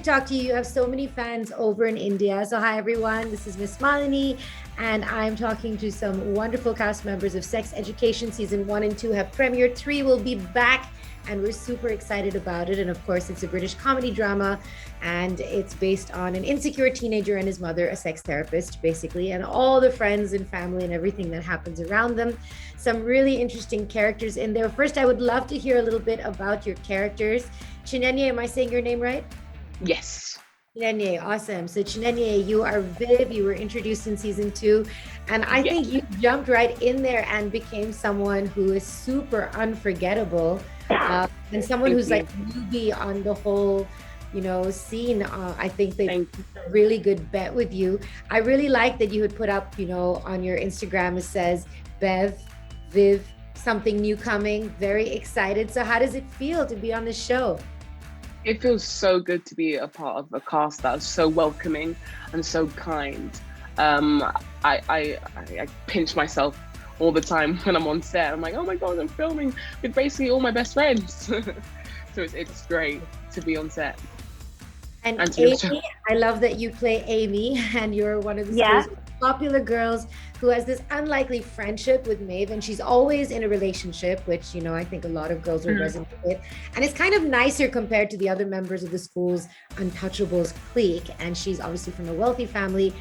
talk to you. You have so many fans over in India. So hi everyone, this is MissMalini, and I'm talking to some wonderful cast members of Sex Education. Season 1 and 2 have premiered. 3 will be back, and we're super excited about it. And of course, it's a British comedy drama, and it's based on an insecure teenager and his mother, a sex therapist, basically, and all the friends and family and everything that happens around them. Some really interesting characters in there. First, I would love to hear a little bit about your characters. Chinenye, am I saying your name right? Yes. Chinenye, awesome. So Chinenye, you are Viv, you were introduced in season 2, and I think you jumped right in there and became someone who is super unforgettable, and someone who's like newbie on the whole, scene. I think they a really good bet with you. I really like that you had put up, on your Instagram, it says Bev, Viv, something new coming, very excited. So how does it feel to be on the show? It feels so good to be a part of a cast that's so welcoming and so kind. I pinch myself all the time when I'm on set. I'm like, oh my God, I'm filming with basically all my best friends. So it's great to be on set. And Aimee, I love that you play Aimee, and you're one of the school's popular girls who has this unlikely friendship with Maeve, and she's always in a relationship, which, I think a lot of girls will resonate with. And it's kind of nicer compared to the other members of the school's Untouchables clique. And she's obviously from a wealthy family,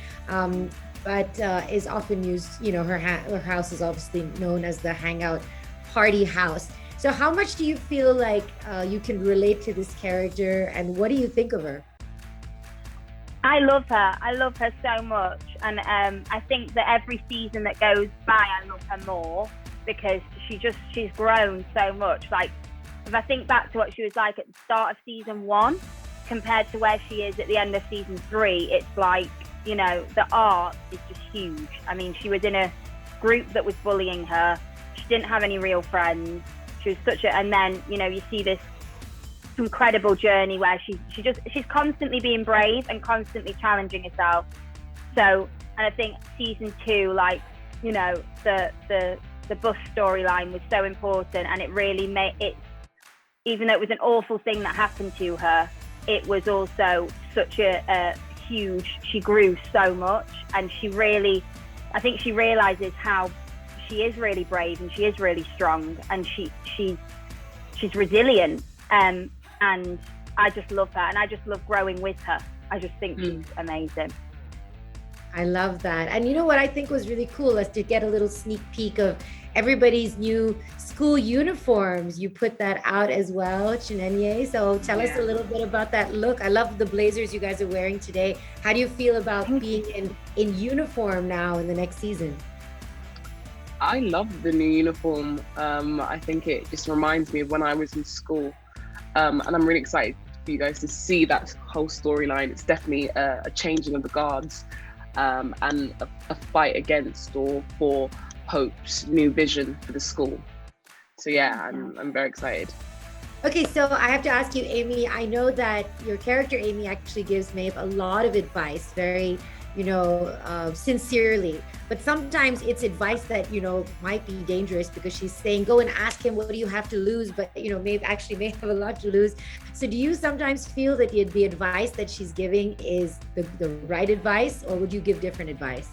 but is often used, her house is obviously known as the hangout party house. So how much do you feel like you can relate to this character, and what do you think of her? I love her. I love her so much. And I think that every season that goes by, I love her more, because she's grown so much. Like, if I think back to what she was like at the start of season 1 compared to where she is at the end of season 3, it's like, the art is just huge. I mean, she was in a group that was bullying her. She didn't have any real friends. She was and then, you see this incredible journey where she's constantly being brave and constantly challenging herself. So, and I think season 2, like, the bus storyline was so important, and it really made it, even though it was an awful thing that happened to her, it was also such a huge, she grew so much, and I think she realizes how she is really brave, and she is really strong, and she's resilient. And I just love her, and I just love growing with her. I just think she's amazing. I love that. And you know what I think was really cool is to get a little sneak peek of everybody's new school uniforms. You put that out as well, Chinenye. So tell us a little bit about that look. I love the blazers you guys are wearing today. How do you feel about being in uniform now in the next season? I love the new uniform. I think it just reminds me of when I was in school. And I'm really excited for you guys to see that whole storyline. It's definitely a changing of the guards, and a fight against or for Hope's new vision for the school. So yeah, I'm very excited. Okay, so I have to ask you, Aimee, I know that your character, Aimee, actually gives Maeve a lot of advice, very, sincerely. But sometimes it's advice that, might be dangerous, because she's saying, go and ask him, what do you have to lose? But, Maeve actually may have a lot to lose. So do you sometimes feel that the advice that she's giving is the right advice, or would you give different advice?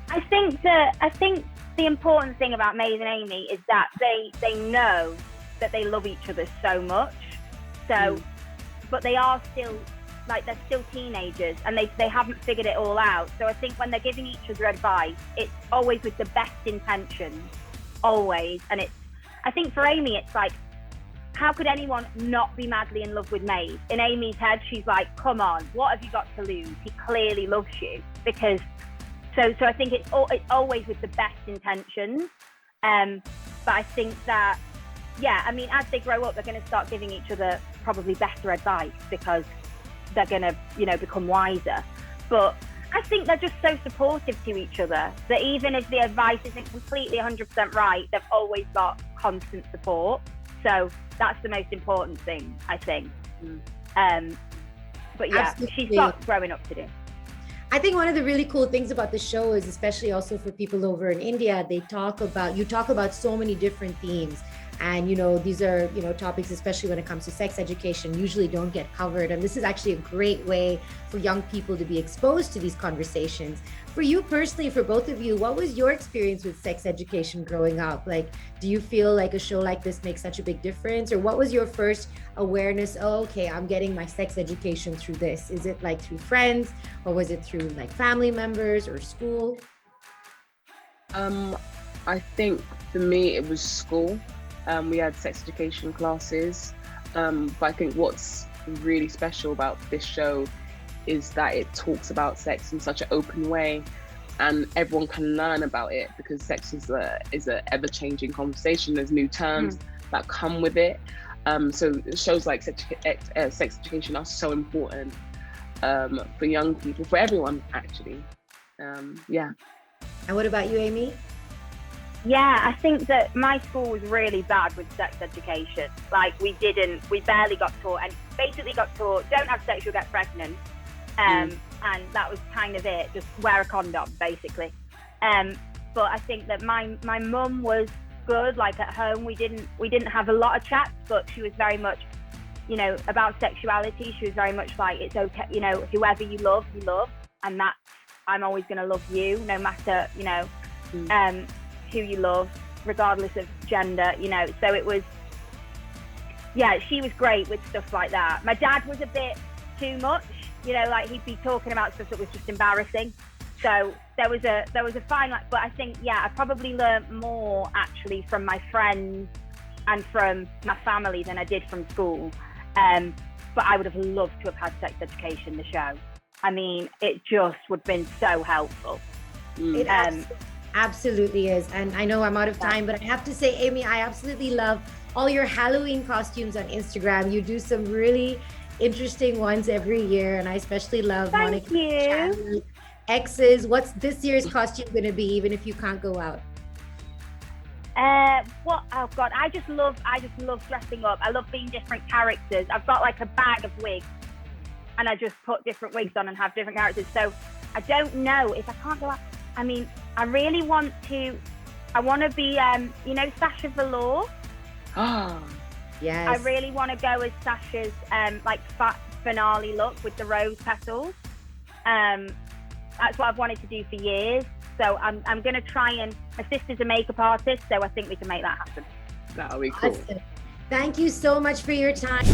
I think the important thing about Maeve and Aimee is that they know that they love each other so much. So, but they are still, like, they're still teenagers, and they haven't figured it all out. So I think when they're giving each other advice, it's always with the best intentions, always. And I think for Aimee, it's like, how could anyone not be madly in love with Maeve? In Amy's head, she's like, come on, what have you got to lose? He clearly loves you. Because, so I think it's always with the best intentions. But I think that, I mean, as they grow up, they're going to start giving each other probably better advice, because they're going to, become wiser. But I think they're just so supportive to each other that even if the advice isn't completely 100% right, they've always got constant support. So that's the most important thing, I think. But Absolutely. She's got growing up to do. I think one of the really cool things about the show is, especially also for people over in India, you talk about so many different themes. And, these are, topics, especially when it comes to sex education, usually don't get covered. And this is actually a great way for young people to be exposed to these conversations. For you personally, for both of you, what was your experience with sex education growing up? Like, do you feel like a show like this makes such a big difference? Or what was your first awareness? Oh, okay, I'm getting my sex education through this. Is it like through friends, or was it through like family members or school? I think for me, it was school. We had sex education classes, but I think what's really special about this show is that it talks about sex in such an open way, and everyone can learn about it, because sex is a ever-changing conversation. There's new terms that come with it. So shows like sex education are so important for young people, for everyone actually. Yeah. And what about you, Aimee? Yeah, I think that my school was really bad with sex education. Like, we barely got taught, and basically got taught, don't have sex, you'll get pregnant. And that was kind of it, just wear a condom, basically. But I think that my mum was good. Like, at home, we didn't have a lot of chats, but she was very much, about sexuality. She was very much like, it's okay, whoever you love, and that's, I'm always going to love you, no matter, who you love, regardless of gender, so it was, she was great with stuff like that. My dad was a bit too much, like, he'd be talking about stuff that was just embarrassing, so there was a fine line. But I think, I probably learned more actually from my friends and from my family than I did from school, but I would have loved to have had sex education, the show. I mean, it just would have been so helpful. It absolutely is. And I know I'm out of time, but I have to say, Aimee, I absolutely love all your Halloween costumes on Instagram. You do some really interesting ones every year, and I especially love Monica X's. What's this year's costume going to be, even if you can't go out? Oh God, I just love dressing up. I love being different characters. I've got like a bag of wigs, and I just put different wigs on and have different characters. So I don't know if I can't go out. I mean, I really want to. I want to be, Sasha Velour. Ah, yes. I really want to go as Sasha's finale look with the rose petals. That's what I've wanted to do for years. So I'm going to try, and my sister's a makeup artist, so I think we can make that happen. That'll be cool. Awesome. Thank you so much for your time.